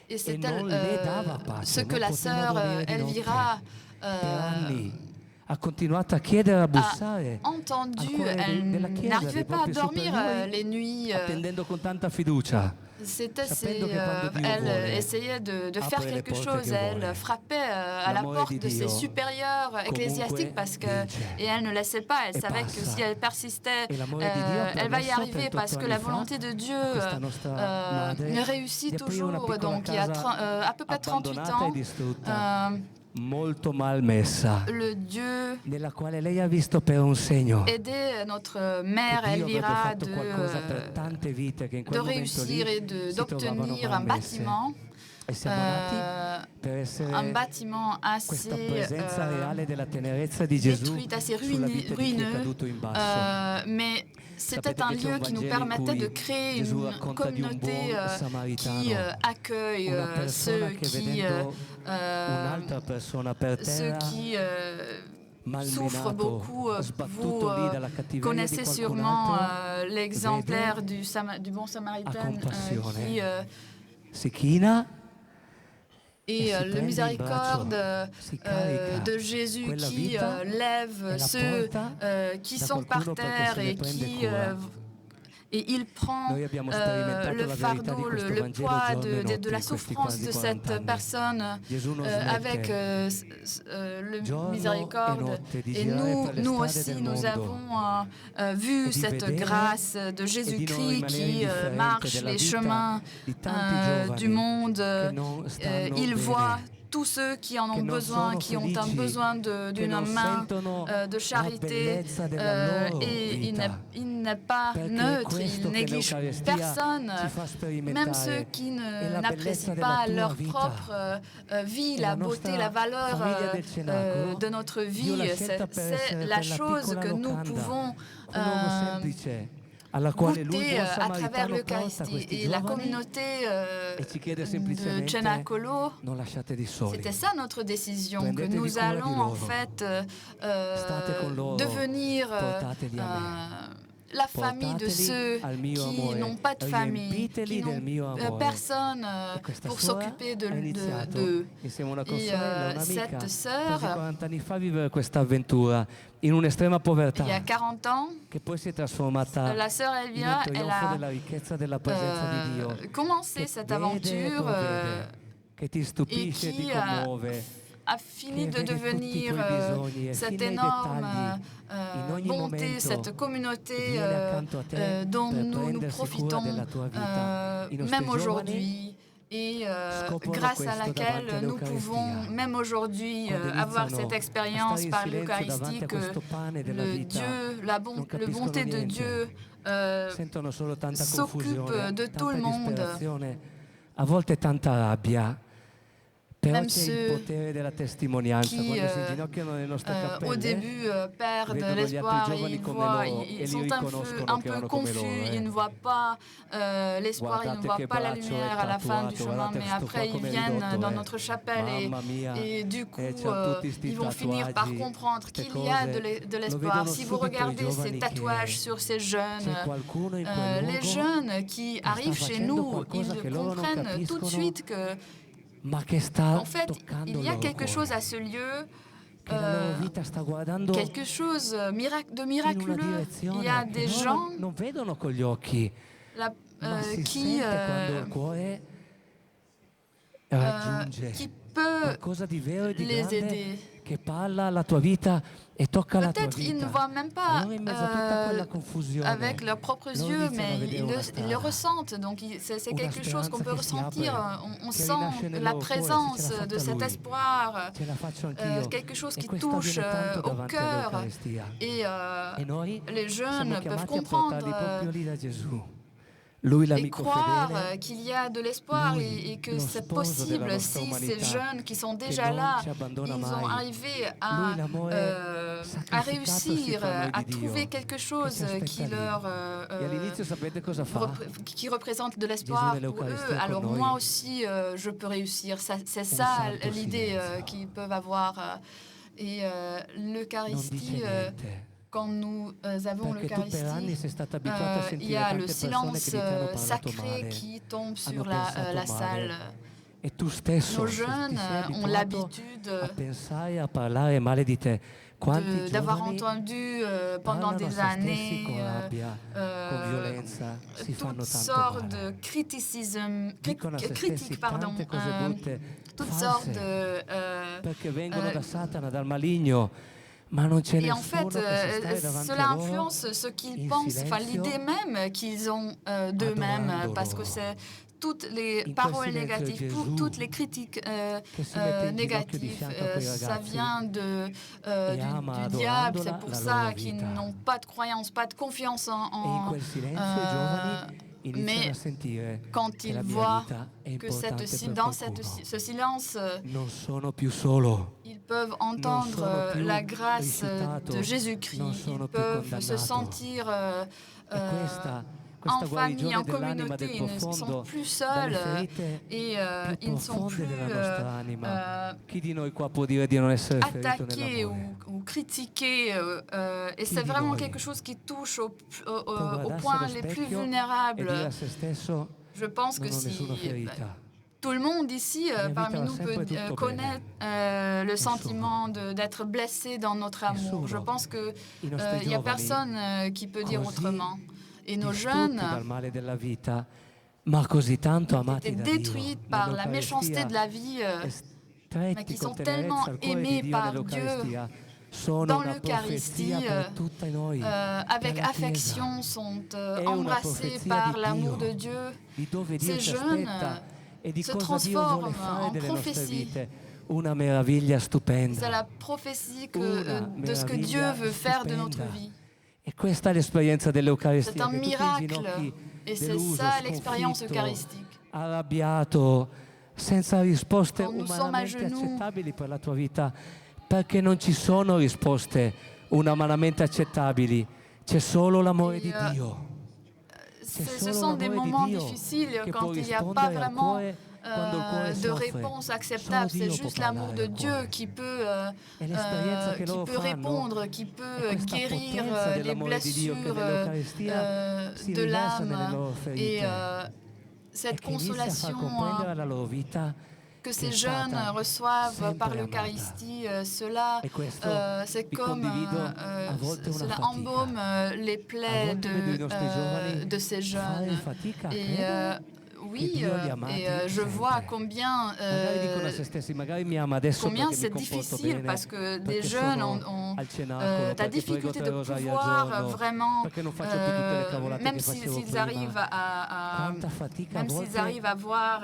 Et c'est ce que la sœur Elvira ha continuato a chiedere, a bussare a entendu. al cuore Elle della Chiesa, n'arrivait dei pas à propri dormir superiori, les nuits. attendendo con tanta fiducia. Elle essayait de faire quelque chose. Elle frappait à la porte de ses supérieurs ecclésiastiques et elle ne laissait pas. Elle savait que si elle persistait, elle va y arriver parce que la volonté de Dieu réussit toujours. Donc il y a à peu près 38 ans, molto mal messa, le Dieu nella quale lei ha visto per un segno aidait notre mère Elvira de réussir et d'obtenir un bâtiment. Un bâtiment assez détruit, assez ruineux, mais c'était un lieu qui nous permettait de créer une communauté qui accueille ceux qui souffrent beaucoup. Vous connaissez sûrement l'exemplaire du bon samaritain qui... Et le miséricorde de Jésus qui lève ceux qui sont par terre et il prend le fardeau, le poids de la souffrance de cette personne avec le miséricorde. Et nous aussi, nous avons vu cette grâce de Jésus-Christ qui marche les chemins du monde. Il voit tous ceux qui en ont besoin, qui ont un besoin d'une main de charité, et il n'est pas neutre, il néglige personne, même ceux qui n'apprécient pas leur propre vie, la beauté, la valeur de notre vie. C'est la chose que nous pouvons goûter à travers l'Eucharistie. Et la communauté de Cenacolo, c'était ça notre décision, que nous allons en fait devenir la famille de ceux qui n'ont pas de famille, qui n'ont personne pour s'occuper d'eux. Et cette sœur, in un'estrema povertà, il y a 40 ans, che poi si è trasformata la sœur Elvira, elle a commencé cette aventure che ti stupisce e ti commuove, a fini de devenir cette énorme bonté, cette communauté dont nous profitons même aujourd'hui. Et grâce à laquelle nous pouvons, même aujourd'hui, avoir cette expérience par l'Eucharistie que la bonté de Dieu s'occupe de tout le monde. A volte tanta rabbia, però Même c'è il ceux potere della testimonianza, qui, quando si inginocchiano nelle nostre au cappelle, début, perdent vedono gli l'espoir, altri giovani come loro e ils li sont riconoscono un che peu erano come confus, loro. ils ne voient pas l'espoir, ils ne Guardate voient che pas la braccio lumière è à la fin du tatuato, chemin, guardate mais sto après qua ils come viennent ridotto dans è. notre chapelle Mamma mia, et du coup c'ha tutti sti ils vont finir par tatuaggi, comprendre ste qu'il y a cose. de Lo l'espoir. vedono Si vous subito i regardez ces giovani tatouages che sur ces jeunes, c'è qualcuno in quel les luogo jeunes qui sta arrivent chez facendo nous, qualcosa che ils loro non comprennent tout de capiscono, suite que ma che sta en fait, toccando il il y a loro quelque chose cuore, à ce lieu, che la loro vita sta guardando quelque chose de in una miraculeux. Il y a direzione che des loro gens non vedono con gli occhi, ma si qui sente quando il cuore raggiunge peut qualcosa di vero e di les grande aider. che parla alla tua vita e tocca la tua Peut-être ils ne vita. voient même pas Allora in mezzo a tutta quella confusione, avec leurs propres loro yeux, iniziano a mais vedere una strada, ils le ressentent. Donc c'est una quelque chose qu'on peut speranza che si ressentir. apre, On che rinasce sent nel la loro cuore. présence Se ce l'ha de fatta cet lui, espoir, ce la faccio anch'io. quelque chose E qui questo touche avviene tanto au davanti cœur. all'Eucaristia. Et E noi les siamo jeunes peuvent chiamati a comprendre portarli proprio lì da Gesù. Lui et l'amico croire fedele, qu'il y a de l'espoir lui, et que lo c'est sposo della possible nostra si ces umanità, jeunes qui sont che déjà non là, ci abbandona ils ont mai. arrivé Lui, l'amore à sacrificato réussir, fra noi à di Dio, trouver quelque chose che ci qui aspetta lì. leur E all'inizio sapete cosa fa? qui représente de l'espoir Gesù pour eux. nell'Eucaristia Alors con noi. moi aussi, je peux réussir. C'est ça santo l'idée silenzio. qu'ils peuvent avoir. Et Non l'Eucharistie, dice niente. quand nous avons Perché tu per anni l'Eucharistie, sei stata abituata a il y sentire a tante le persone silence che di te hanno parlato sacré male, qui tombe hanno sur la pensato salle. male. Nos jeunes ont l'habitude d'avoir entendu pendant des années toutes sortes de critiques, toutes sortes de... Et en fait, cela influence ce qu'ils pensent, enfin l'idée même qu'ils ont d'eux-mêmes, parce que c'est toutes les paroles négatives, toutes les critiques négatives, ça vient du diable. C'est pour ça qu'ils n'ont pas de croyance, pas de confiance mais quand ils voient que dans ce silence, ils peuvent entendre la grâce de Jésus-Christ, ils peuvent se sentir en famille, en communauté, ils ne sont plus seuls et ils ne sont plus attaqués ou critiqués. Et c'est vraiment quelque chose qui touche aux points les plus vulnérables. Je pense que si tout le monde ici parmi nous peut connaître le sentiment d'être blessé dans notre amour, je pense qu'il n'y a personne qui peut dire autrement. Et nos jeunes étaient détruits par la méchanceté de la vie, mais qui sont tellement aimés par Dieu dans l'Eucharistie, avec affection, sont embrassés par l'amour de Dieu. Ces jeunes se transforment en prophétie. C'est la prophétie de ce que Dieu veut faire de notre vie. C'est un miracle et c'est ça l'expérience eucharistique. Quand nous sommes à genoux, perché non ci sono risposte umanamente accettabili, c'è solo l'amore di Dio. Ce sont des moments difficiles quand il n'y a pas vraiment de réponse acceptable. C'est juste l'amour de Dieu qui peut répondre, qui peut guérir les blessures de l'âme. Et cette consolation que ces jeunes reçoivent par l'Eucharistie, cela embaume les plaies de ces jeunes. Et oui, je vois combien c'est difficile parce que des jeunes ont la difficulté de pouvoir vraiment, même s'ils arrivent à voir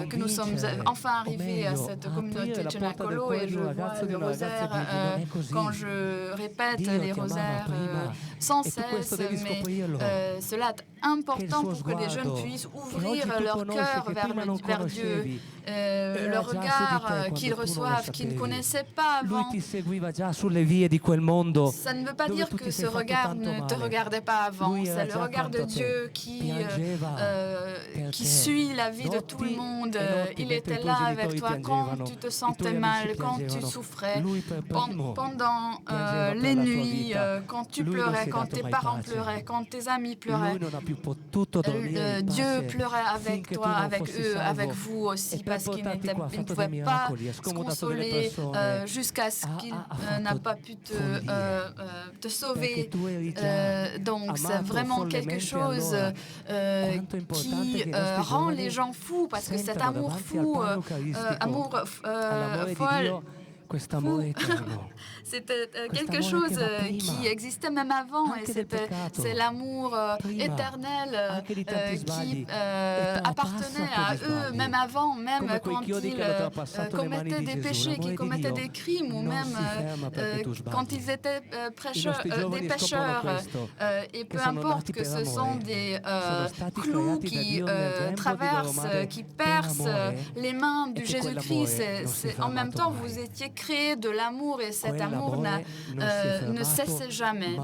que nous sommes enfin arrivés à cette communauté de Cenacolo, et je vois le rosaire quand je répète les rosaires sans cesse, mais cela est important pour que les jeunes puissent ouvrir leur cœur vers Dieu, le regard qu'ils reçoivent, qu'ils ne connaissaient pas avant. Ça ne veut pas dire que ce regard ne te regardait pas avant, c'est le regard de Dieu qui suit la vie de tout le monde. Il était là avec toi quand tu te sentais mal, quand tu souffrais, pendant les nuits, quand tu pleurais, quand tes parents pleuraient, quand tes amis pleuraient. Dieu pleurait avec toi, avec eux, avec vous aussi, parce qu'il ne pouvait pas se consoler jusqu'à ce qu'il n'a pas pu te sauver. Donc c'est vraiment quelque chose qui rend les gens fous, parce que cet amour fou, amour folle, c'était quelque chose qui existait même avant, et c'est l'amour éternel qui appartenait à eux, même avant, même quand ils commettaient des péchés, qu'ils commettaient des crimes, ou même quand ils étaient des pécheurs. Et peu importe que ce sont des clous qui traversent, qui percent les mains du Jésus-Christ, en même temps vous étiez créés de l'amour, et cet amour ne cesse jamais.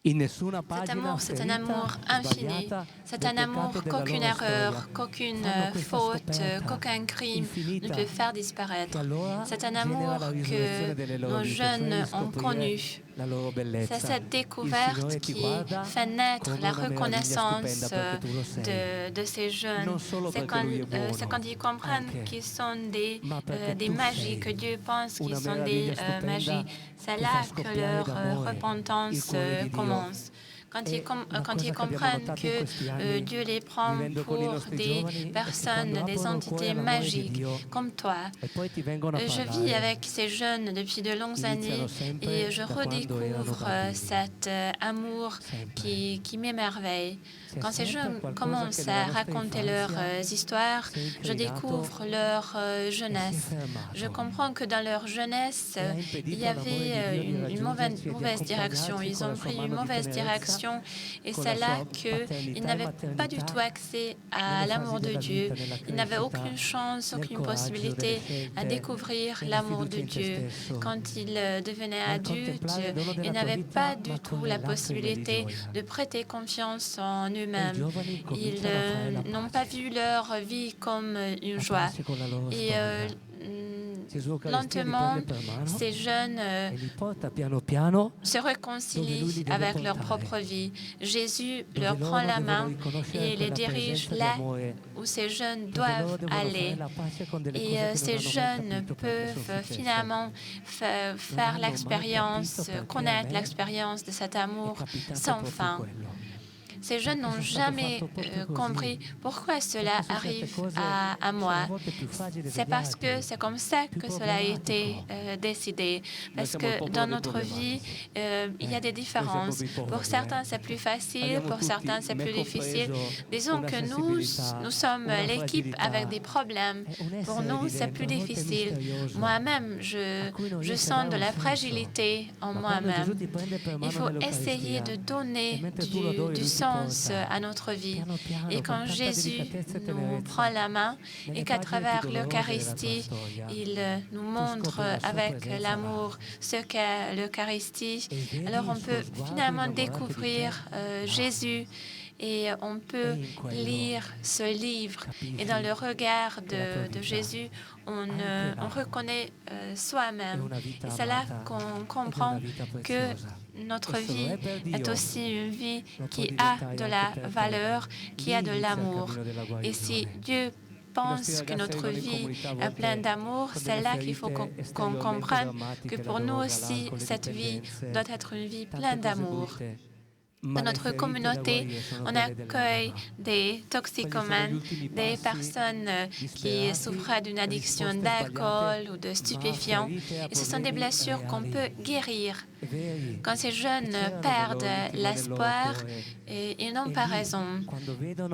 Cet amour, c'est un amour infini. C'est un amour qu'aucune erreur, qu'aucune faute, qu'aucun crime ne peut faire disparaître. C'est un amour que nos jeunes ont connu. C'est cette découverte qui fait naître la reconnaissance de ces jeunes. C'est quand ils comprennent qu'ils sont des magies, que Dieu pense qu'ils sont des magies. C'est là que leur repentance commence. Quand ils comprennent que Dieu les prend pour des personnes, des entités magiques comme toi. Je vis avec ces jeunes depuis de longues années et je redécouvre cet amour qui m'émerveille. Quand ces jeunes commencent à raconter leurs histoires, je découvre leur jeunesse. Je comprends que dans leur jeunesse, il y avait une mauvaise direction. Ils ont pris une mauvaise direction et c'est là qu'ils n'avaient pas du tout accès à l'amour de Dieu. Ils n'avaient aucune chance, aucune possibilité à découvrir l'amour de Dieu. Quand ils devenaient adultes, ils n'avaient pas du tout la possibilité de prêter confiance en eux-mêmes. Ils n'ont pas vu leur vie comme une joie. Et lentement, ces jeunes se réconcilient avec leur propre vie. Jésus leur prend la main et les dirige là où ces jeunes doivent aller. Et ces jeunes peuvent finalement faire l'expérience, connaître l'expérience de cet amour sans fin. Ces jeunes n'ont jamais compris pourquoi cela arrive à moi. C'est parce que c'est comme ça que cela a été décidé. Parce que dans notre vie, il y a des différences. Pour certains, c'est plus facile. Pour certains, c'est plus difficile. Disons que nous sommes l'équipe avec des problèmes. Pour nous, c'est plus difficile. Moi-même, je sens de la fragilité en moi-même. Il faut essayer de donner du sens à notre vie. Et quand Jésus nous prend la main et qu'à travers l'Eucharistie, il nous montre avec l'amour ce qu'est l'Eucharistie, alors on peut finalement découvrir Jésus et on peut lire ce livre. Et dans le regard de Jésus, on reconnaît soi-même. Et c'est là qu'on comprend que notre vie est aussi une vie qui a de la valeur, qui a de l'amour. Et si Dieu pense que notre vie est pleine d'amour, c'est là qu'il faut qu'on comprenne que pour nous aussi, cette vie doit être une vie pleine d'amour. Dans notre communauté, on accueille des toxicomanes, des personnes qui souffrent d'une addiction d'alcool ou de stupéfiants. Et ce sont des blessures qu'on peut guérir. Quand ces jeunes perdent l'espoir, ils n'ont pas raison.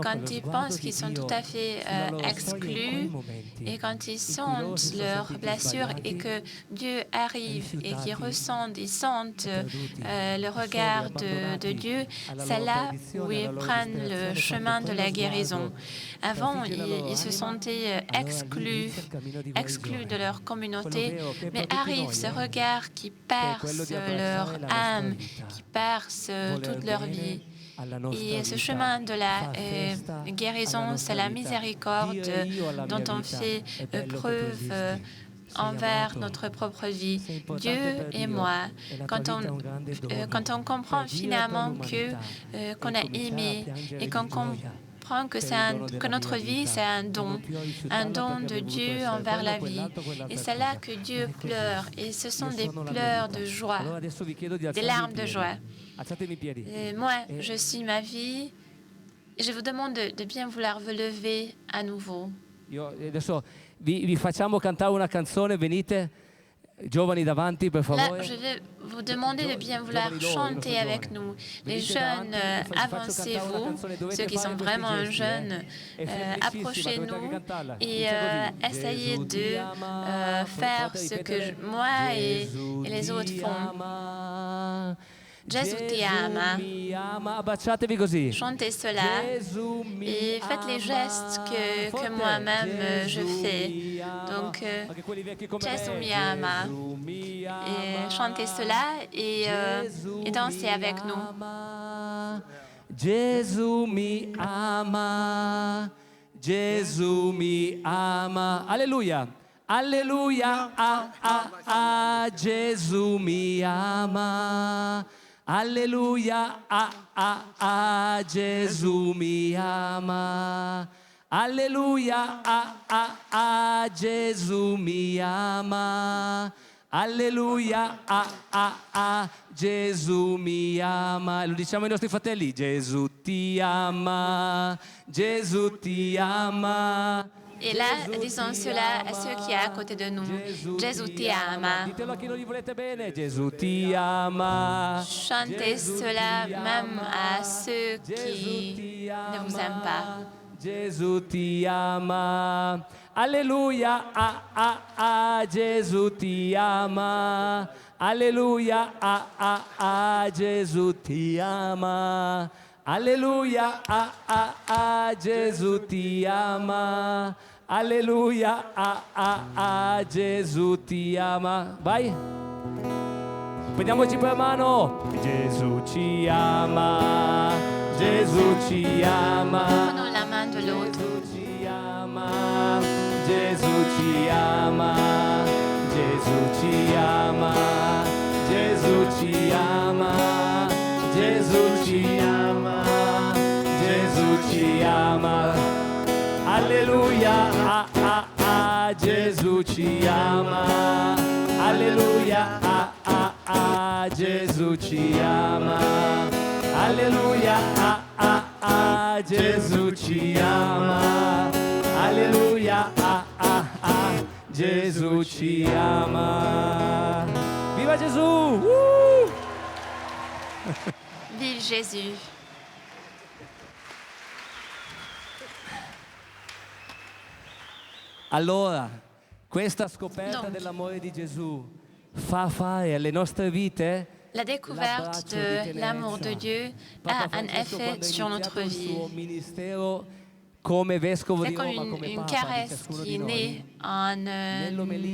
Quand ils pensent qu'ils sont tout à fait exclus et quand ils sentent leurs blessures et que Dieu arrive et qu'ils ressentent, ils sentent le regard de Dieu, c'est là où ils prennent le chemin de la guérison. Avant, ils se sentaient exclus de leur communauté, mais arrive ce regard qui perce leur âme, qui perce toute leur vie. Et ce chemin de la guérison, c'est la miséricorde dont on fait preuve envers notre propre vie, Dieu et moi. Quand on comprend finalement qu'on a aimé et qu'on comprend que notre vie, c'est un don de Dieu envers la vie. Et c'est là que Dieu pleure. Et ce sont des pleurs de joie, des larmes de joie. Moi, je suis ma vie. Et je vous demande de bien vouloir vous lever à nouveau. Adesso vi facciamo cantare una canzone, venite giovani davanti per favore. Là, je vais vous demander de bien vouloir chanter avec nous. Les jeunes, avancez-vous. Ceux qui sont vraiment jeunes, approchez-nous et essayez de faire ce que moi et les autres font. Gesù ti ama. Abbracciatevi così. Chantez cela et faites les gestes que moi-même je fais. Donc, Gesù mi ama. Et chantez cela et dansez avec nous. Gesù mi ama, Gesù mi ama. Alleluia. Alleluia, Gesù mi ama. Alleluia, Gesù mi ama. Alleluia, Gesù mi ama. Alleluia, Gesù mi ama. Lo diciamo ai nostri fratelli. Gesù ti ama, Gesù ti ama. Et là, disons cela à ceux qui sont à côté de nous. Gesù ti ama. Ditelo a chi non gli volete bene. Gesù ti ama. Chantez cela même à ceux qui ne vous aiment pas. Gesù ti ama. Alleluia, Gesù ti ama. Alleluia, Gesù ti ama. Alleluia, Gesù ti ama. Alleluia, Gesù ti ama. Vai. Prendiamoci per mano. Gesù ci ama. Gesù ci ama. Prenons la main de l'autre. Gesù ci ama. Gesù ci ama. Gesù ci ama. Gesù ci ama. Gesù ci ama. Gesù ci ama. Alleluia, Gesù ci ama. Alleluia, Gesù ci ama. Alleluia, Gesù ci ama. Alleluia, Gesù ci ama. Viva Gesù! Vive Jésus! Allora, questa scoperta dell'amore di Gesù fa fare alle nostre vite la découverte de l'amour de Dieu a un effet sur notre vie. C'est comme une caresse qui est née en nous-mêmes.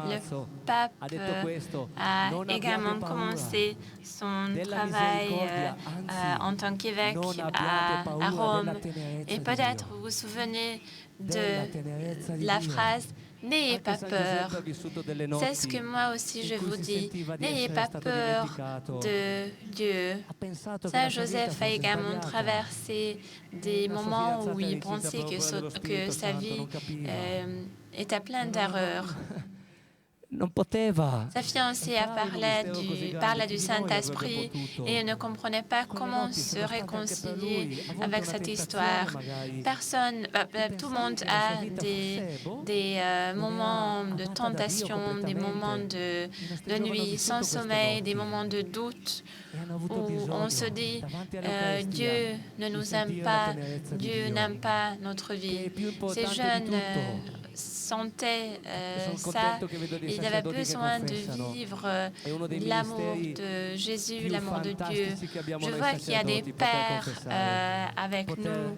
Le pape a également commencé son travail en tant qu'évêque à Rome. Et peut-être vous vous souvenez de la phrase « N'ayez pas peur ». C'est ce que moi aussi je vous dis. N'ayez pas peur de Dieu. Saint Joseph a également traversé des moments où il pensait que sa vie était pleine d'erreurs. Sa fiancée a parlé du Saint-Esprit et ne comprenait pas comment se réconcilier avec cette histoire. Tout le monde a des moments de tentation, des moments de nuit sans sommeil, des moments de doute où on se dit Dieu ne nous aime pas, Dieu n'aime pas notre vie. Ces jeunes sentaient ça. Ils avaient besoin de vivre l'amour de Jésus, l'amour de Dieu. Je vois qu'il y a des pères avec nous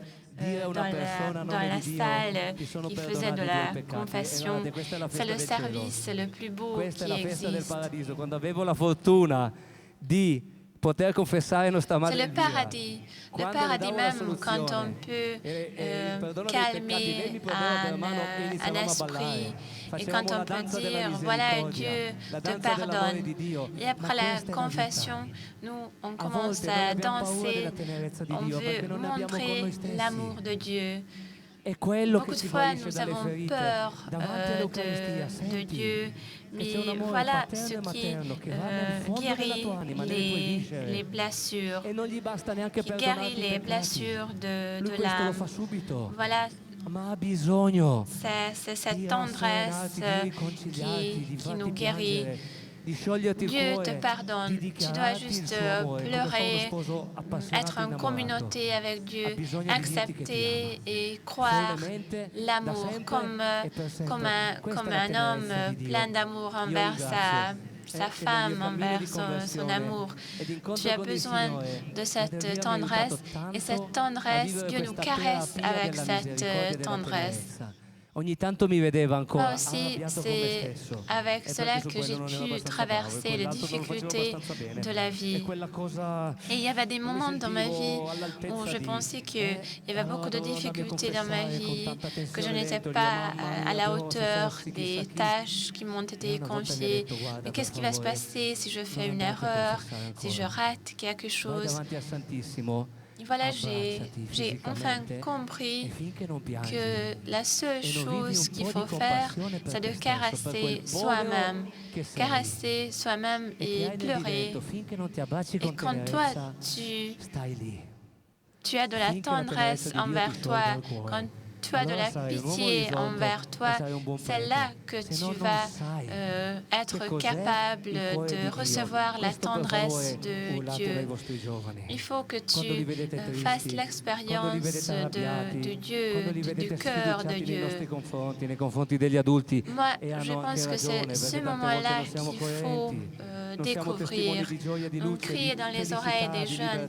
dans la salle qui faisaient de la confession. C'est le service le plus beau qui existe. C'est le paradis même quand on peut calmer un esprit et quand on peut dire voilà, Dieu te pardonne. Et après la confession, nous on commence à danser, on veut montrer l'amour de Dieu. Beaucoup de fois, nous avons peur de Dieu, mais voilà ce qui guérit les blessures, qui guérit les blessures de l'âme. Voilà, c'est cette tendresse qui nous guérit. Dieu te pardonne. Tu dois juste pleurer, être en communauté avec Dieu, accepter et croire l'amour comme un homme plein d'amour envers sa femme, envers son amour. Tu as besoin de cette tendresse et cette tendresse, Dieu nous caresse avec cette tendresse. Moi aussi, c'est avec cela que j'ai pu traverser les difficultés de la vie. Et il y avait des moments dans ma vie où je pensais qu'il y avait beaucoup de difficultés dans ma vie, que je n'étais pas à la hauteur des tâches qui m'ont été confiées. Mais qu'est-ce qui va se passer si je fais une erreur, si je rate quelque chose? Et voilà, j'ai enfin compris que la seule chose qu'il faut faire, c'est de caresser soi-même et pleurer. Et quand toi, tu as de la tendresse envers toi, quand tu as de la pitié envers toi, c'est là que tu vas être capable de recevoir la tendresse de Dieu. Il faut que tu fasses l'expérience de Dieu, du cœur de Dieu. Moi, je pense que c'est ce moment-là qu'il faut découvrir. On crie dans les oreilles des jeunes,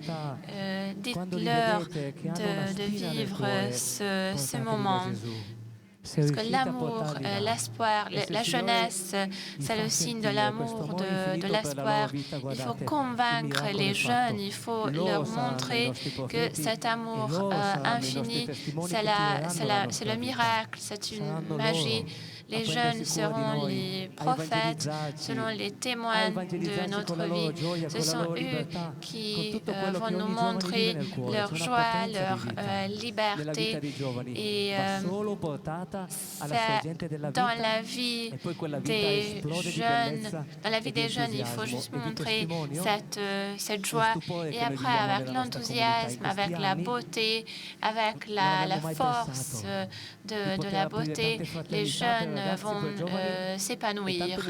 dites-leur de vivre ce moment. Parce que l'amour, l'espoir, la jeunesse, c'est le signe de l'amour, de l'espoir. Il faut convaincre les jeunes, il faut leur montrer que cet amour infini, c'est le miracle, c'est une magie. Les jeunes seront les prophètes, selon les témoins de notre vie. Ce sont eux qui vont nous montrer leur joie, leur liberté. Et dans la vie des jeunes, il faut juste montrer cette joie. Et après, avec l'enthousiasme, avec la beauté, avec la force de la beauté, les jeunes vont s'épanouir.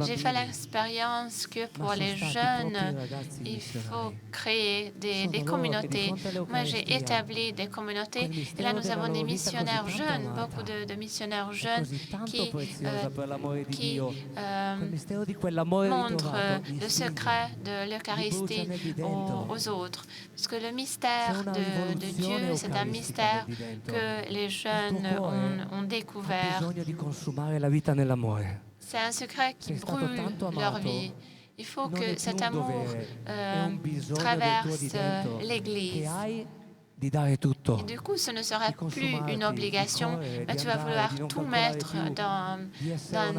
J'ai fait l'expérience que pour les jeunes, il faut créer des communautés. Moi, j'ai établi des communautés. Et là, nous avons des missionnaires jeunes, beaucoup de missionnaires jeunes qui montrent le secret de l'Eucharistie aux autres. Parce que le mystère de Dieu, c'est un mystère que les jeunes ont découvert. C'est un secret qui brûle leur vie. Il faut que cet amour traverse l'Église. Et du coup, ce ne sera plus une obligation, mais tu vas vouloir tout mettre dans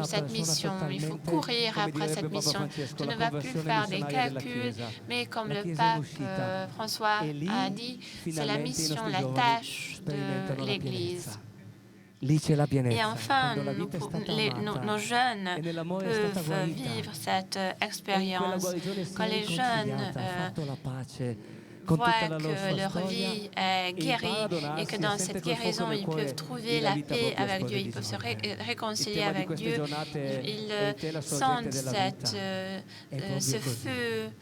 cette mission. Il faut courir après cette mission. Tu ne vas plus faire des calculs, mais comme le pape François a dit, c'est la mission, la tâche de l'Église. Et enfin, nos jeunes peuvent vivre cette expérience. Quand les jeunes voient que leur vie est guérie et que dans cette guérison, ils peuvent trouver la paix avec Dieu, ils peuvent se réconcilier avec Dieu, ils sentent ce feu.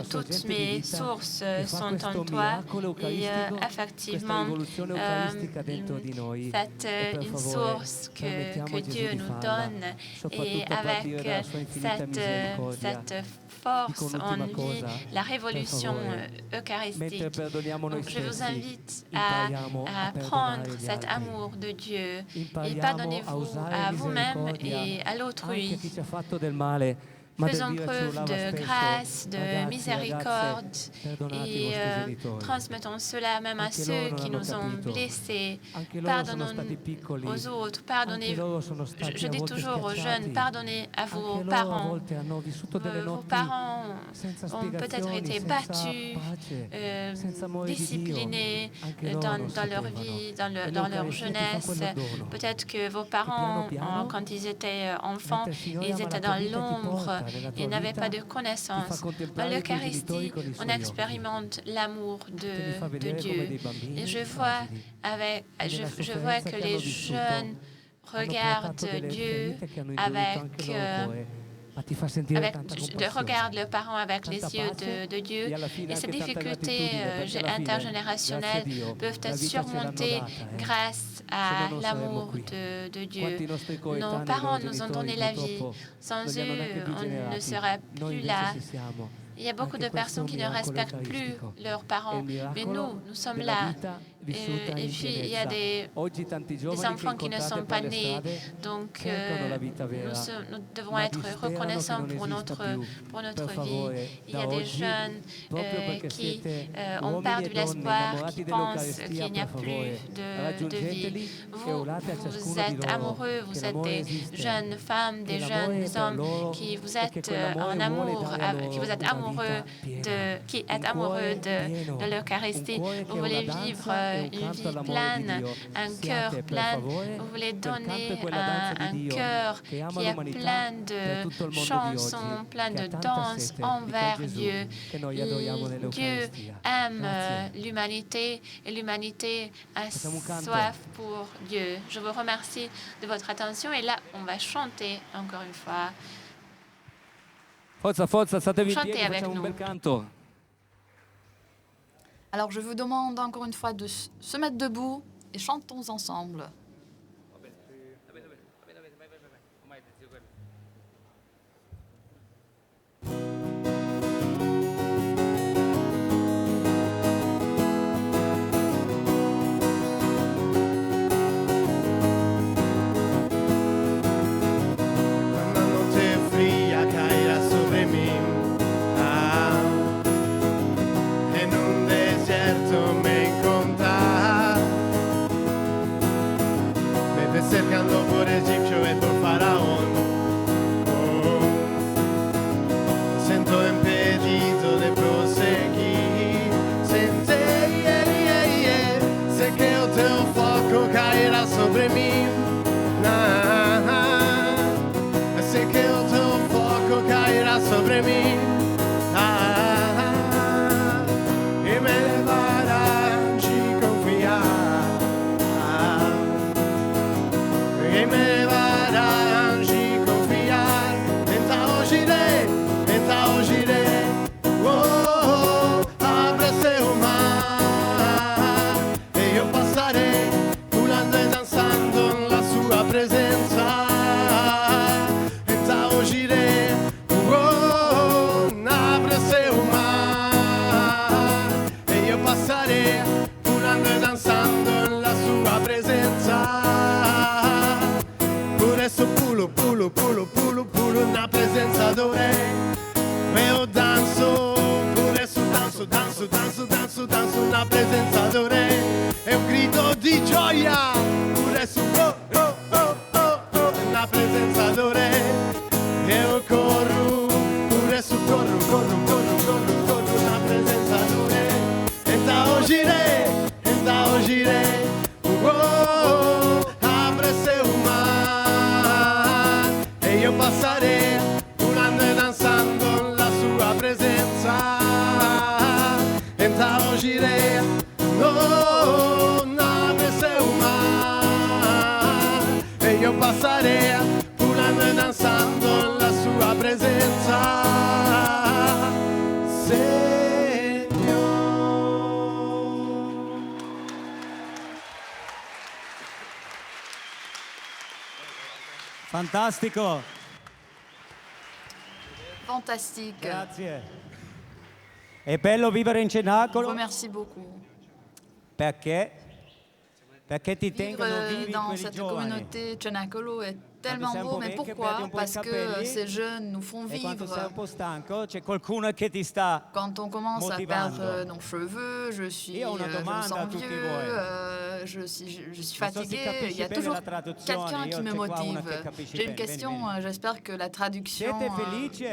Toutes mes sources sont en toi et effectivement, c'est une source que Dieu nous donne et avec cette force en vie, la révolution eucharistique. Donc, je vous invite à prendre cet amour de Dieu et pardonnez-vous à vous-même et à l'autrui. Faisons preuve de grâce, de miséricorde et transmettons cela même à ceux qui nous ont blessés. Pardonnons aux autres, pardonnez-vous. Je dis toujours aux jeunes, pardonnez à vos parents. Vos parents ont peut-être été battus, disciplinés dans leur vie, dans leur jeunesse. Peut-être que vos parents, quand ils étaient enfants, ils étaient dans l'ombre. Ils n'avaient pas de connaissance. Dans l'Eucharistie, on expérimente l'amour de Dieu. Et je vois que les jeunes regardent Dieu avec regarde le parent avec les yeux de Dieu. Et ces difficultés intergénérationnelles peuvent être surmontées grâce à l'amour de Dieu. Nos parents nous ont donné la vie. Sans eux, on ne serait plus là. Il y a beaucoup de personnes qui ne respectent plus leurs parents, mais nous sommes là. Et puis, il y a des enfants qui ne sont pas nés. Donc, nous devons être reconnaissants pour notre vie. Il y a des jeunes qui ont perdu l'espoir, qui pensent qu'il n'y a plus de vie. Vous êtes amoureux, vous êtes des jeunes femmes, des jeunes hommes qui vous êtes en amour, qui vous êtes amoureux de l'Eucharistie. Vous voulez vivre une vie pleine, un cœur plein. Vous voulez donner un cœur qui est plein de chansons, plein de danses envers Dieu. Dieu aime l'humanité et l'humanité a soif pour Dieu. Je vous remercie de votre attention et là, on va chanter encore une fois. Forza, statevi in Chantez piedi, avec facciamo un nous. bel canto. Alors je vous demande encore une fois de se mettre debout et chantons ensemble. Cercando por egipcio e por faraón. Sento impedito de proseguir. Sé que o teu foco cairá sobre mim. Sé que o teu foco cairá sobre mim. E me levará de confiar. E me levará de confiar. Então hoje irei. Abre seu mar e eu passarei pulando e dançando na sua presença. Então hoje irei. Abre seu mar e eu passarei pulando e dançando na sua presença. Por isso pulo na presença do Rei. Eu danço, por isso danço na presença do Rei. Eu grito de gioia, por isso na presença do Rei. Eu corro, por isso corro na presença do Rei. Então hoje irei. Abre seu mar e eu passarei pulando e dançando na sua presença. Então hoje irei. Abre seu mar e eu passarei pulando e dançando na sua presença. Fantastico. Fantastique. Grazie. È bello vivere in Je vous cenacolo remercie beaucoup. perché ti tengono Vivre vivi dans quelli cette giovani. communauté Cenacolo est tellement sei un beau, po' mais vecchio, pourquoi? perdi un po' i Parce que capelli, ces jeunes nous font E quando sei un vivre. po' stanco c'è qualcuno che ti sta. Quand on commence à motivando. perdre nos cheveux, je Io ho una me domanda a sens tutti vieux, voi. je suis Non so se fatiguée. Il y a capisci bene toujours la traduzione, quelqu'un qui io me c'è qua una motive. che capisce J'ai une bene. question, Vieni, vieni. j'espère que la traduction Siete felici?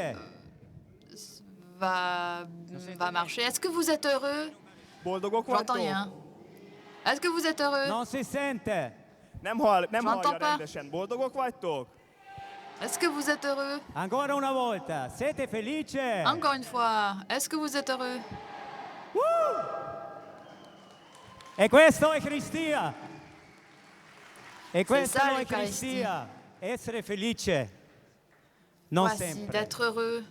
va marcher. Est-ce que vous êtes heureux? J'entends rien. Est-ce que vous êtes heureux? Non si sente. Nem J'entends hallja pas. rendesen. Boldogok vagytok? Est-ce que vous êtes heureux? Ancora una volta. Siete felici? Encore une fois, est-ce que vous êtes heureux? E questo è Cristia. E questo ça, è l'Eucaristie. Cristia. Essere felice. Non Voici, sempre. d'être heureux,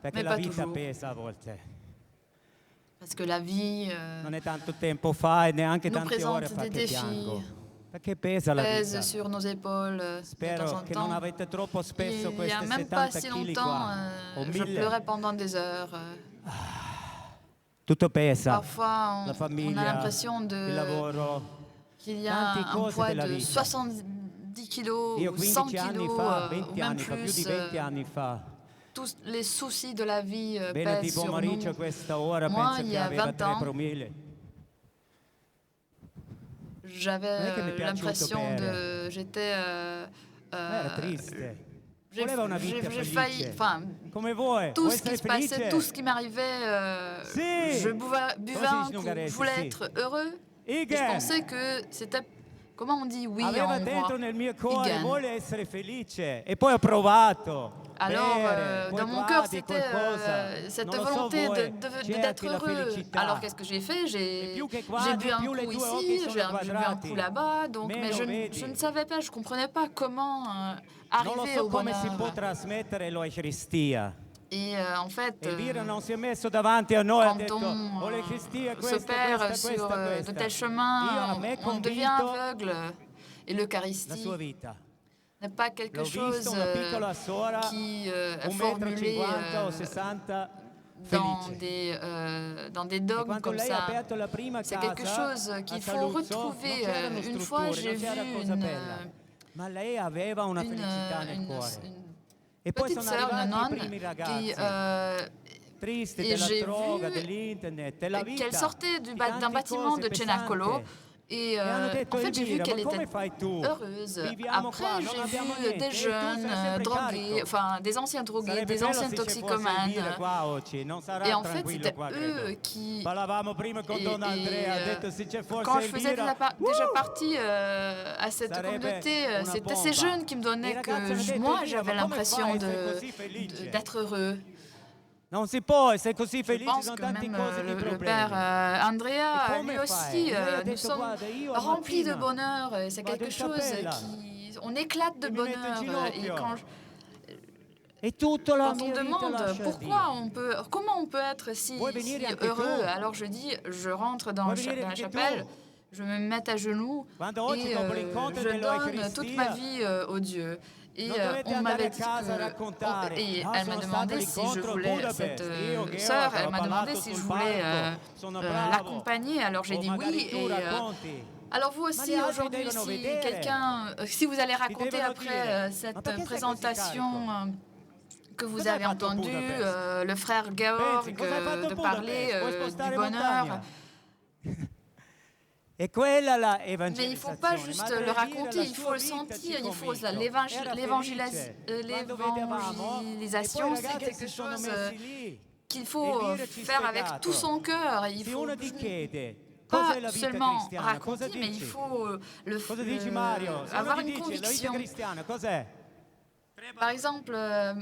Perché mais la pas vita toujours. pesa a volte. Parce que la vie Non è tanto tempo fa e neanche nous tante ore présente fa des che piango. défis, Perché pesa la pèse vita. sur nos épaules de temps Spero en che non temps. avete troppo spesso Il n'y a queste même pas 70 si kg longtemps, qua. O je 1000. pleurais pendant des heures. Tutto pesa. Parfois, La on a famiglia, l'impression il lavoro. qu'il y a Tante un cose poids della de vita. 70 kilos Io ou 100 15 anni kilos, fa, ou 20 même anni fa, più di plus. 20 anni fa, Tous les soucis de la vie venerdì pèsent sur pomeriggio a nous. questa ora Moi, penso il y che a aveva 20 3 ans, promille. j'avais Non è che mi è piaciuto l'impression bere. de... J'étais... Era triste. j'ai Voleva una vita j'ai failli... felice. Enfin, Come vuoi? tout Vuoi ce qui essere se passait, felice? tout ce qui m'arrivait, Si. je buvais Come si un dice in coup. ungherese? Je voulais Si. être heureux. Et je Igen. pensais que c'était... Comment on dit oui en Aveva dentro hongrois? nel mio cuore, Igen. vuole essere felice. E poi ho provato. Alors, bere, poi dans mon cœur, provi c'était qualcosa. cette Non lo so volonté voi, d'être cerchi la heureux. felicità. Alors, qu'est-ce que j'ai fait? E J'ai più che bu quadri, un più le coup tue occhi ici, sono j'ai bu un quadrati. coup là-bas, donc, mais Meno je vedi. ne savais pas, je ne comprenais pas comment Non lo arriver so au come si bonheur. può trasmettere l'Eucaristia. Et en fait, Elvira non si è messo davanti a noi, ha quand detto, on l'Eucaristia se questa, perd questa, sur questa, de questa. tels Io chemins, a me on devient convinto aveugle. Et la l'Eucharistie sua vita. n'est pas quelque L'ho chose visto una piccola suora, qui est 1,50 formulé m o 60, dans des E dogmes quando comme lei ha ça. aperto la prima C'est casa quelque chose a qu'il faut Saluzzo, retrouver. non c'erano Une fois, strutture, j'ai non vu c'era cosa bella. Ma lei aveva una felicità nel cuore. E poi petite sono sœur, une arrivati i primi nonne, ragazzi. et Triste della j'ai droga, vu dell'internet, della vita. qu'elle sortait di d'un tante bâtiment cose de Cenacolo. pesanti. Et hanno detto, en fait, j'ai vu Elvira, qu'elle ma come était fai tu? heureuse. Viviamo qua, Après, non j'ai abbiamo vu niente. des E tu jeunes sei sempre drogués, carico. enfin des anciens drogués, Sarebbe des bello anciens se ci fosse toxicomanes. Elvira qua oggi, non sarà Et en fait, tranquillo c'était qua, eux credo. qui... Parlavamo prima con Don Andrea, ha detto se c'è forse Quand je faisais Elvira, déjà partie à cette Sarebbe communauté, una c'était bomba. ces jeunes qui me I donnaient ragazzi que hanno detto, moi, Elvira, j'avais ma come l'impression fai a essere così felice? d'être heureux. Non si può essere così Je felici, pense sono que tanti même cose di le problemi. père Andrea, E come lui fai? aussi, Lei ha nous detto, sommes guarda, io remplis de mattina bonheur. Et c'est vado quelque in chose cappella qui... On éclate de e mi metto in bonheur. Et ginocchio. quand, E tutta la quand on mia vita demande lascia pourquoi Dio. on peut, comment on peut être si Vuoi venire anche heureux, tu? alors je dis, je rentre dans Vuoi venire la anche chapelle, tu? je me mets à genoux Quando oggi et dopo l'incontro je donne dell'Eucaristia, toute ma vie au Dieu. Et non dovete on andare m'avait a dit casa a que... raccontare. Et Ah, elle m'a sono stato demandé si je all'incontro a voulais, Budapest. cette Io, Georg, sœur, elle ho m'a demandé parlato si sul je voulais palco, sono bravo. l'accompagner. Alors j'ai O dit magari oui. tu Et racconti. alors vous Ma aussi gli altri aujourd'hui, devono si vedere. quelqu'un, si vous allez raconter devono après dire, ma cette perché sei così présentation que vous Cosa hai avez fatto a entendue, Budapest? le frère Georg, Pensi, cosa hai fatto a de Budapest? parler Puoi du spostare bonheur. montagna. E quella la Mais il ne faut evangelizzazione. pas juste Madre le Elvira, raconter, la il sua faut le vita sentir, ci il faut convinto. Era l'évangélisation, felice. Quando vedevamo, l'évangélisation, e poi i c'est ragazzi quelque si sono chose messi lì. qu'il faut Elvira ci ha faire avec spiegato. tout son cœur. Il Se faut uno ti chiede pas cos'è la vita seulement cristiana, cosa raconter, mais il dici? faut Cosa dici Mario? Se uno avoir ti une dice la vita conviction. cristiana, cos'è? Par exemple,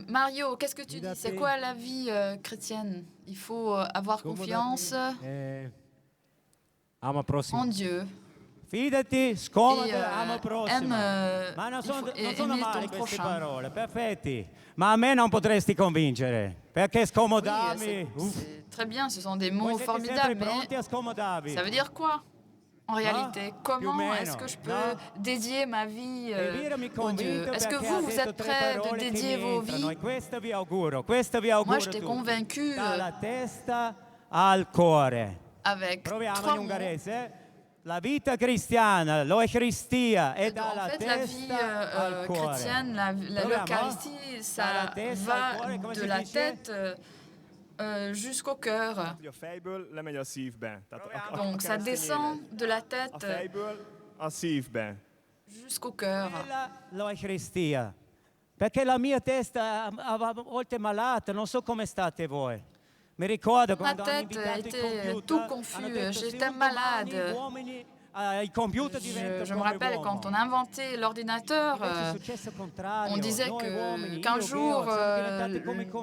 Mario, qu'est-ce que tu dis? C'est quoi la vie chrétienne? Il faut avoir confiance Ama prossimo. en Dieu. Fidati, Et scomoda, ama prossima. aime, Ma non il faut sono aimer male ton queste prochain. parole, perfetti. Ma a me non potresti convincere, perché Oui, scomodarmi... c'est très bien, ce sont des Voi mots siete formidables, sempre pronti mais a scomodarvi. ça veut dire quoi en réalité? Comment Più o est-ce meno, que je peux no? dédier ma vie Elvira mi au Dieu? convinto Est-ce que perché ha vous detto êtes 3 prêts de parole che dédier mi vos entrano, vies? e questo vi auguro a Moi, tutti. j'étais convaincue Dalla testa al cuore. avec Proviamo trois in mots. ungherese. La vita cristiana, l'Eucaristia, è En dalla fait, la vie testa al cuore. chrétienne, Proviamo? l'Eucharistie, ça Dalla testa al va cuore, come de si la dice? tête jusqu'au cœur. A fejből lemegy a szívbe. Tehát Donc ça descend de la tête a fejből a szívbe. jusqu'au cœur. L'Eucaristia. Perché la mia testa a volte è malata, non so come state voi. Mi ricordo Ma quando hanno tête invitato il était computer, tout hanno confus, detto, se j'étais un domani malade. gli uomini Je me rappelle quand on a inventé l'ordinateur, on disait qu'un jour,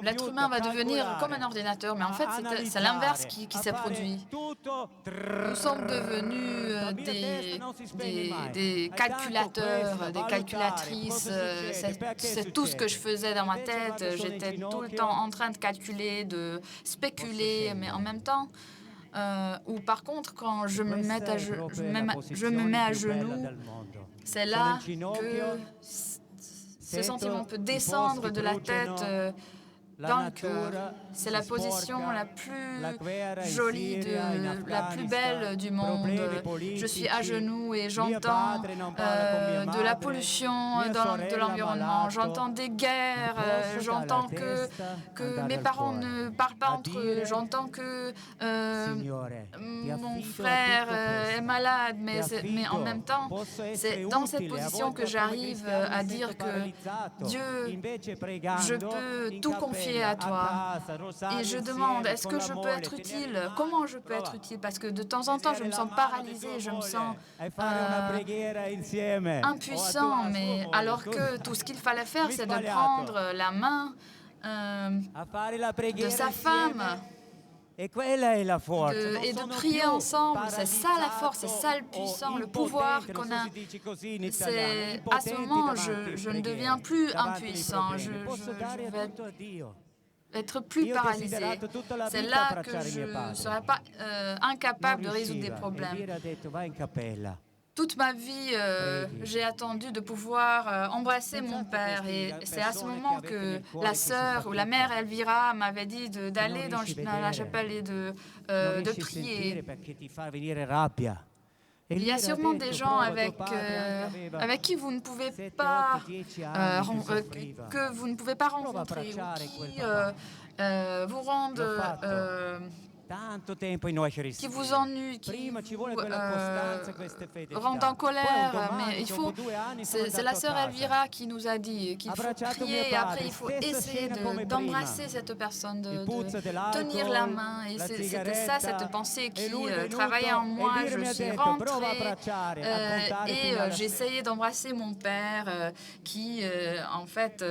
l'être humain va devenir comme un ordinateur. Mais en fait, c'est l'inverse qui s'est produit. Nous sommes devenus des calculateurs, des calculatrices. C'est tout ce que je faisais dans ma tête. J'étais tout le temps en train de calculer, de spéculer, mais en même temps, ou par contre, quand je me mets à genoux, c'est là que ce sentiment peut descendre de la tête dans le cœur. C'est la position la plus jolie, la plus belle du monde. Je suis à genoux et j'entends de la pollution de l'environnement. J'entends des guerres. J'entends que mes parents ne parlent pas entre eux. J'entends que mon frère est malade. Mais en même temps, c'est dans cette position que j'arrive à dire que Dieu, je peux tout confier à toi. Et je demande, est-ce que je peux être utile? Comment je peux être utile? Parce que de temps en temps, je me sens paralysée, je me sens impuissant. Mais alors que tout ce qu'il fallait faire, c'est de prendre la main de sa femme et de prier ensemble. C'est ça la force, c'est ça le puissant, le pouvoir qu'on a. À ce moment, je ne deviens plus impuissant. Je vais être plus paralysé. C'est là que je ne serai pas incapable de résoudre des problèmes. Toute ma vie, j'ai attendu de pouvoir embrasser mon père. Et c'est à ce moment que la sœur ou la mère Elvira m'avait dit d'aller dans la chapelle et de prier. Il y a sûrement des gens avec qui vous ne pouvez pas que vous ne pouvez pas rencontrer ou qui vous rendent qui vous ennuient, qui vous rendent en colère. Mais c'est la sœur Elvira qui nous a dit qu'il faut prier et après il faut essayer d'embrasser cette personne, de tenir la main. Et c'était ça, cette pensée qui travaillait en moi. Je suis rentrée et j'ai essayé d'embrasser mon père qui, en fait...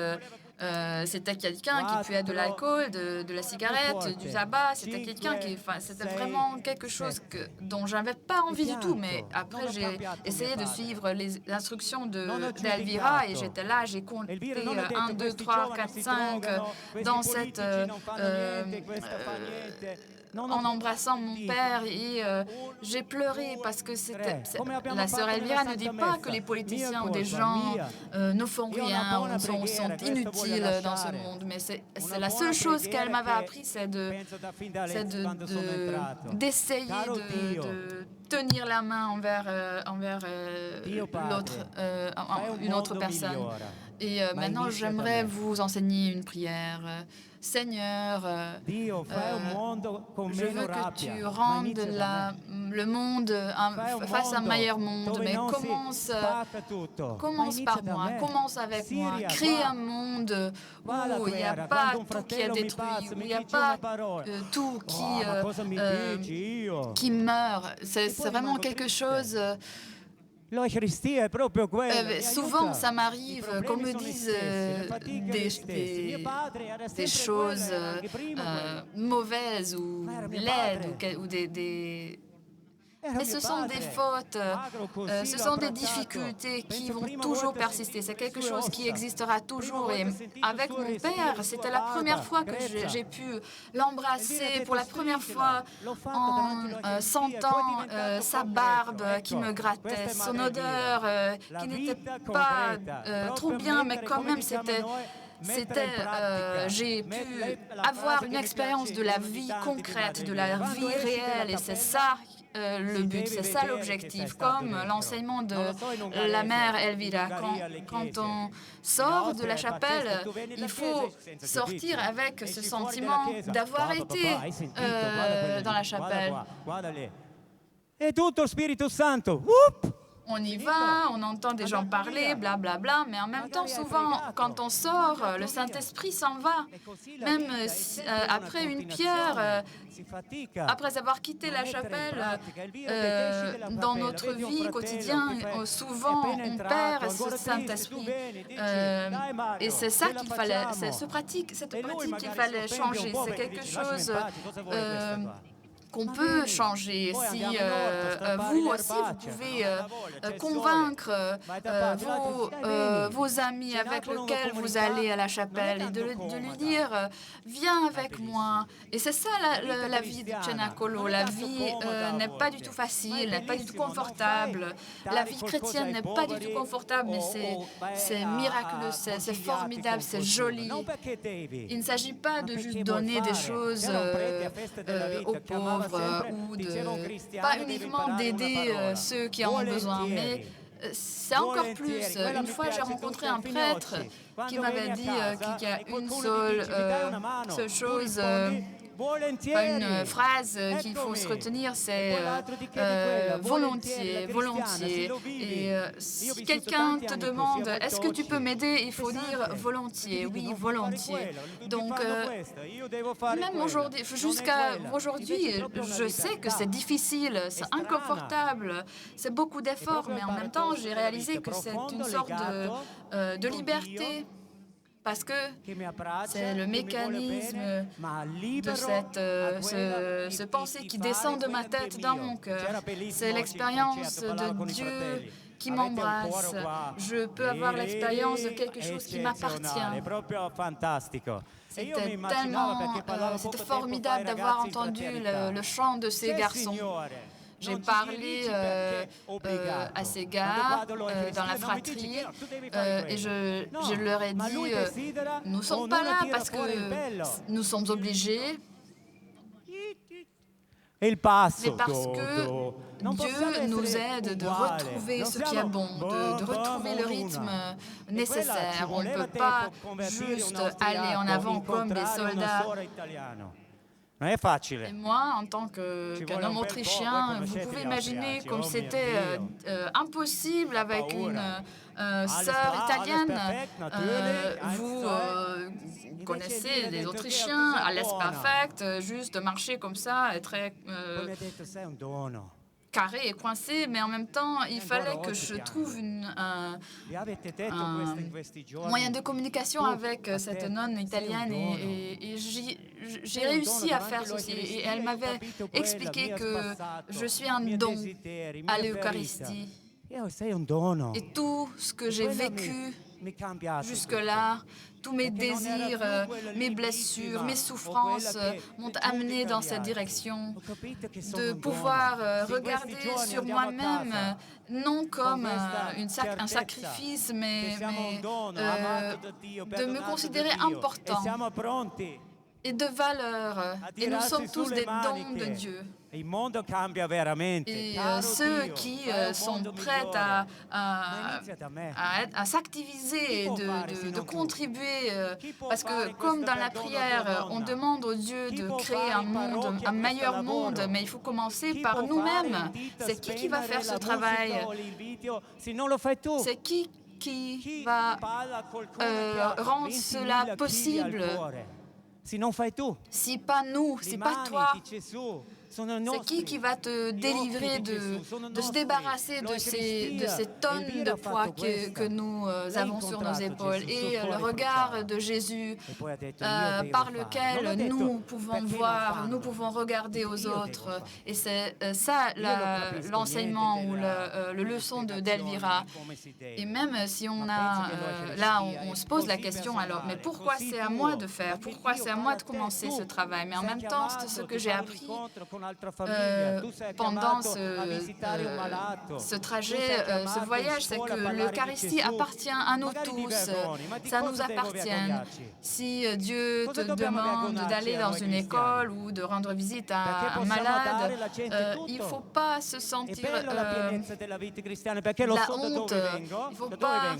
c'était quelqu'un qui puait de l'alcool, de la cigarette, du tabac. C'était quelqu'un c'était vraiment quelque chose dont j'avais pas envie du tout. Mais après, j'ai essayé de suivre les instructions d'Elvira et j'étais là, j'ai compté 1, 2, 3, 4, 5 dans cette... en embrassant mon père et j'ai pleuré parce que la sœur Elvira ne dit pas que les politiciens ou des gens ne font rien ou sont inutiles dans ce monde, mais c'est la seule chose qu'elle m'avait appris, c'est d'essayer de tenir la main envers une autre personne. Et maintenant, j'aimerais vous enseigner une prière. Seigneur, je veux que tu rendes le monde fasse un meilleur monde, mais commence par moi, commence avec moi, crée un monde où il n'y a pas tout qui est détruit, où il n'y a pas tout qui meurt. C'est vraiment quelque chose... souvent, ça m'arrive qu'on me dise des choses mauvaises ou laides ou des... Mais ce sont des fautes, ce sont des difficultés qui vont toujours persister. C'est quelque chose qui existera toujours. Et avec mon père, c'était la première fois que j'ai pu l'embrasser pour la première fois en sentant sa barbe qui me grattait, son odeur qui n'était pas trop bien, mais quand même j'ai pu avoir une expérience de la vie concrète, de la vie réelle, et c'est ça le but, c'est ça l'objectif, comme l'enseignement de la mère Elvira. Quand on sort de la chapelle, il faut sortir avec ce sentiment d'avoir été dans la chapelle. E tutto Spirito Santo On y va, on entend des gens parler, blablabla, mais en même temps, souvent, quand on sort, le Saint-Esprit s'en va. Même après une prière, après avoir quitté la chapelle, dans notre vie quotidienne, souvent, on perd ce Saint-Esprit. Et c'est ça qu'il fallait, c'est cette pratique qu'il fallait changer. C'est quelque chose qu'on peut changer. Si vous aussi, vous pouvez convaincre vos amis avec lesquels vous allez à la chapelle et de lui dire « Viens avec moi ». Et c'est ça la vie de Cenacolo. La vie n'est pas du tout facile, n'est pas du tout confortable. La vie chrétienne n'est pas du tout confortable, mais c'est miraculeux, c'est formidable, c'est joli. Il ne s'agit pas de juste donner des choses aux pauvres, ou pas uniquement d'aider ceux qui en ont besoin, mais c'est encore plus. Une fois, j'ai rencontré un prêtre qui m'avait dit qu'il y a une seule chose, une phrase qu'il faut se retenir, c'est volontiers, volontiers. Et si quelqu'un te demande « Est-ce que tu peux m'aider ?», il faut dire « Volontiers, oui, volontiers ». Donc, même aujourd'hui, jusqu'à aujourd'hui, je sais que c'est difficile, c'est inconfortable, c'est beaucoup d'efforts, mais en même temps, j'ai réalisé que c'est une sorte de liberté. Parce que c'est le mécanisme de ce pensée qui descend de ma tête dans mon cœur. C'est l'expérience de Dieu qui m'embrasse. Je peux avoir l'expérience de quelque chose qui m'appartient. C'était formidable d'avoir entendu le chant de ces garçons. J'ai parlé à ces gars dans la fratrie et je leur ai dit nous ne sommes pas là parce que nous sommes obligés, mais parce que Dieu nous aide de retrouver ce qui est bon, de retrouver le rythme nécessaire. On ne peut pas juste aller en avant comme des soldats. Et moi, en tant qu'un homme autrichien, vous pouvez imaginer comme c'était impossible avec une sœur italienne. Vous connaissez les Autrichiens, à l'aise perfect, juste marcher comme ça, et très carré et coincé, mais en même temps, il fallait que je trouve un moyen de communication avec cette nonne italienne et j'ai réussi à faire ceci. Et elle m'avait expliqué que je suis un don à l'Eucharistie. Et tout ce que j'ai vécu jusque-là, tous mes désirs, mes blessures, mes souffrances m'ont amené dans cette direction, de pouvoir regarder sur moi-même, non comme un sacrifice, mais de me considérer important et de valeur. Et nous sommes tous des dons de Dieu. Et ceux qui sont prêts à s'activiser et de contribuer, parce que comme dans la prière, on demande au Dieu de créer un meilleur monde, mais il faut commencer par nous-mêmes. C'est qui va faire ce travail? C'est qui va rendre cela possible? Si pas nous, si pas toi, c'est qui va te délivrer de se débarrasser de ces tonnes de poids que nous avons sur nos épaules? Et le regard de Jésus par lequel nous pouvons voir, nous pouvons regarder aux autres. Et c'est ça l'enseignement ou la leçon d'Elvira. Et même si on a... là, on se pose la question, alors, mais pourquoi c'est à moi de faire? Pourquoi c'est à moi de commencer ce travail? Mais en même temps, c'est ce que j'ai appris pendant ce trajet, ce voyage, c'est que l'Eucharistie appartient à nous tous. Ça nous appartient. Si Dieu te demande d'aller dans une école ou de rendre visite à un malade, il ne faut pas se sentir la honte. Il ne faut pas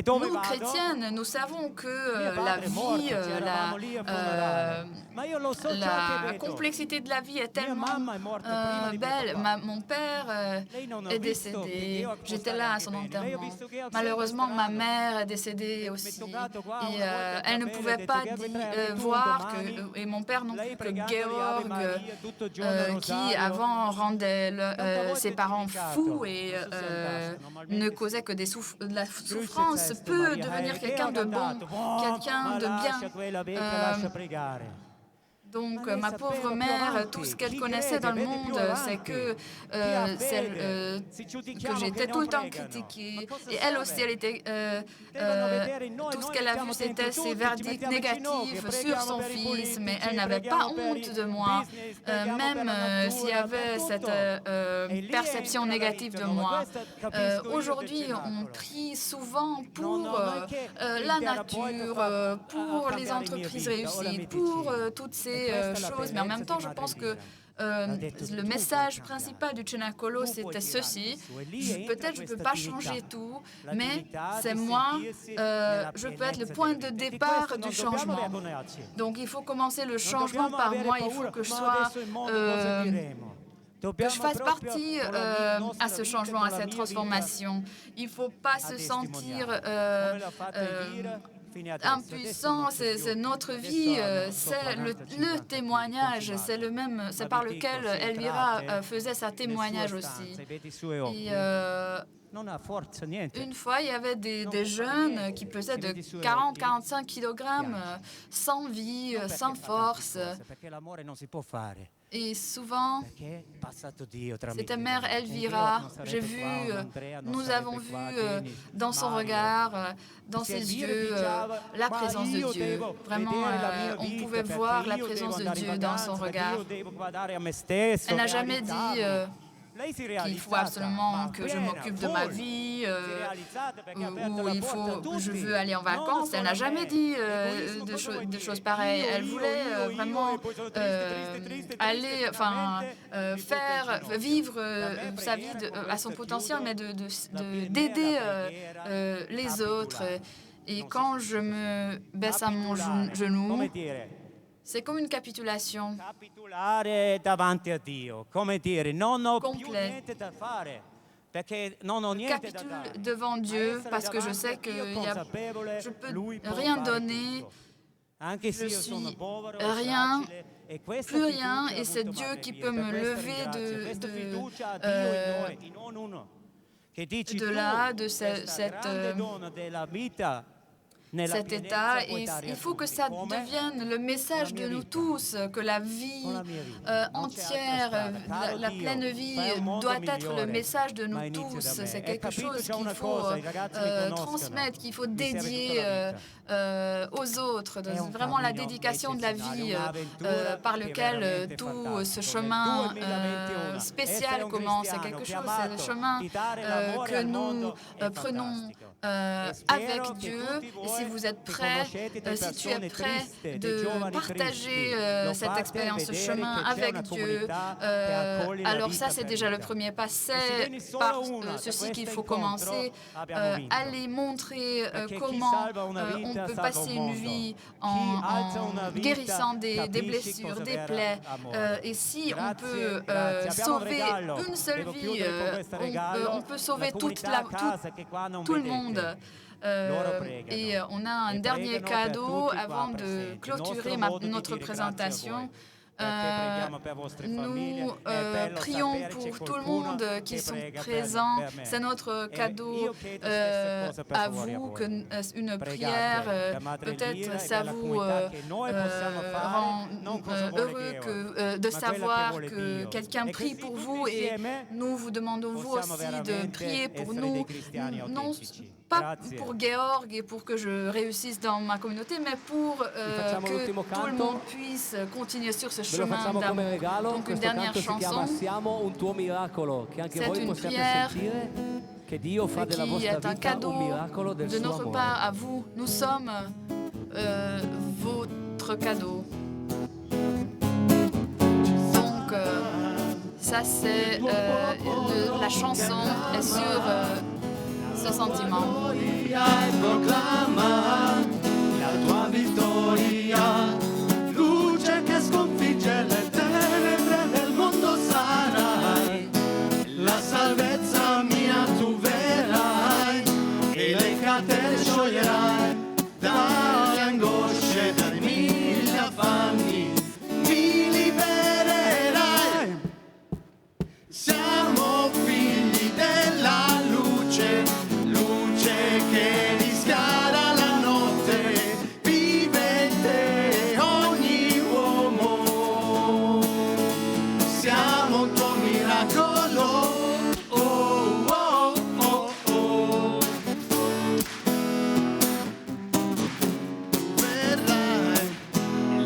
nous, chrétiennes, nous savons que la vie, la complexité de la vie est tellement belle. Mon père est décédé. J'étais là à son enterrement. Malheureusement, ma mère est décédée aussi. Et elle ne pouvait pas voir et mon père non plus, que Georg, qui avant rendait ses parents fous et ne causait que de la souffrance, peut devenir quelqu'un de bon, quelqu'un de bien. Donc, ma pauvre mère, tout ce qu'elle connaissait dans le monde, c'est que j'étais tout le temps critiquée. Et elle aussi, elle était, tout ce qu'elle a vu, c'était ses verdicts négatifs sur son fils, mais elle n'avait pas honte de moi, même s'il y avait cette perception négative de moi. Aujourd'hui, on prie souvent pour la nature, pour les entreprises réussies, pour toutes ces choses, mais en même temps, je pense que le message principal du Cenacolo, c'était ceci. Peut-être je ne peux pas changer tout, mais c'est moi, je peux être le point de départ du changement. Donc, il faut commencer le changement par moi. Il faut que je sois... que je fasse partie à ce changement, à cette transformation. Il ne faut pas se sentir impuissant, c'est notre vie, c'est le témoignage, c'est par lequel Elvira faisait sa témoignage aussi. Et, une fois, il y avait des jeunes qui pesaient de 40-45 kg, sans vie, sans force. Et souvent, c'était Mère Elvira. Nous avons vu dans son regard, dans ses yeux, la présence de Dieu. Vraiment, on pouvait voir la présence de Dieu dans son regard. Elle n'a jamais dit qu'il faut absolument que je m'occupe de ma vie, ou je veux aller en vacances. Elle n'a jamais dit de choses pareilles. Elle voulait vraiment vivre sa vie à son potentiel, mais d'aider les autres. Et quand je me baisse à mon genou, c'est comme une capitulation complète. Je capitule devant Dieu parce que je sais que je peux rien donner, je suis rien, plus rien, et c'est Dieu qui peut me lever de cet état, et il faut que ça devienne le message de nous tous, que la vie entière, la pleine vie doit être le message de nous tous. C'est quelque chose qu'il faut transmettre, qu'il faut dédier aux autres. Vraiment la dédication de la vie par lequel tout ce chemin spécial commence. C'est quelque chose, c'est le chemin que nous prenons avec Dieu. Et si vous êtes prêts, si tu es prêt de partager cette expérience, ce chemin avec Dieu, alors ça, c'est déjà le premier pas. C'est par ceci qu'il faut commencer. Aller montrer comment on peut passer une vie en guérissant des blessures, des plaies. Et si on peut sauver une seule vie, on peut sauver tout le monde. Et on a un dernier cadeau avant de clôturer notre présentation. Nous prions pour tout le monde qui sont présents. C'est notre cadeau à vous, une prière. Peut-être ça vous rend heureux de savoir que quelqu'un prie pour vous, et nous vous demandons vous aussi de prier pour nous, non pas pour Georg et pour que je réussisse dans ma communauté, mais pour que tout le monde puisse continuer sur ce chemin d'amour. Donc une dernière chanson, c'est une prière qui est un cadeau de notre part à vous. Nous sommes votre cadeau. Donc ça c'est la chanson est sur questo sentimento. Proclama la tua vittoria, luce che sconfigge le tenebre del mondo sarai, la salvezza mia tu verai e le catene scioglierai, dalle angosce, dai mille affanni mi libererai. Siamo figli della luce, luce che rischiara la notte, vive in te ogni uomo. Siamo un tuo miracolo, oh, oh, oh, oh. Tu verrai,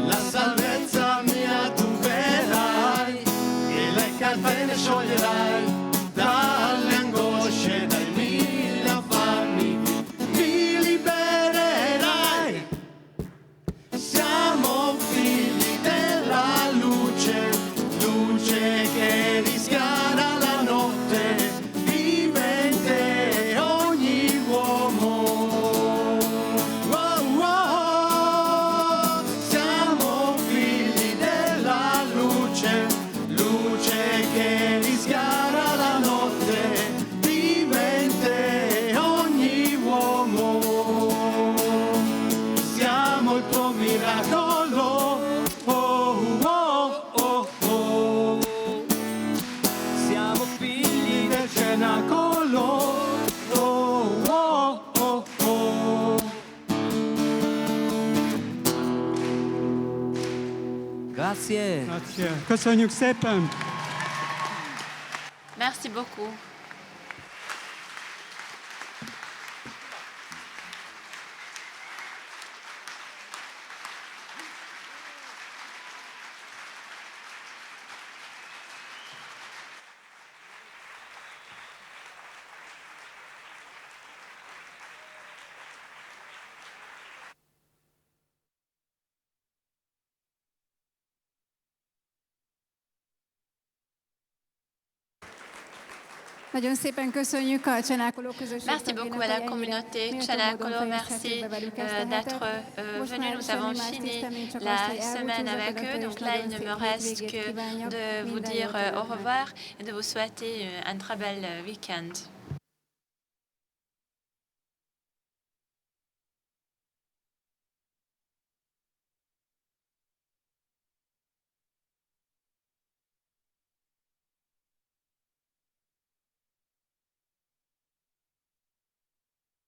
la salvezza mia tu verrai e le catene scioglierai, dalle angosce, dai mille affanni mi libererai. Siamo figli della luce, luce che rischiara la notte, vive in te ogni uomo. Oh, oh, siamo figli della luce, luce che rischiara la notte, vive in te ogni uomo. Siamo il tuo miracolo, oh, oh, oh, oh. Siamo figli del cenacolo, oh, oh, oh, oh. Grazie. Köszönjük szépen! Merci beaucoup. Nagyon szépen köszönjük a Csenákoló közösség. Merci beaucoup à la communauté Chenacolo. Merci d'être venu. Nous avons fini la semaine avec eux. Donc là, il ne me reste que de vous dire au revoir et de vous souhaiter un très bel week-end.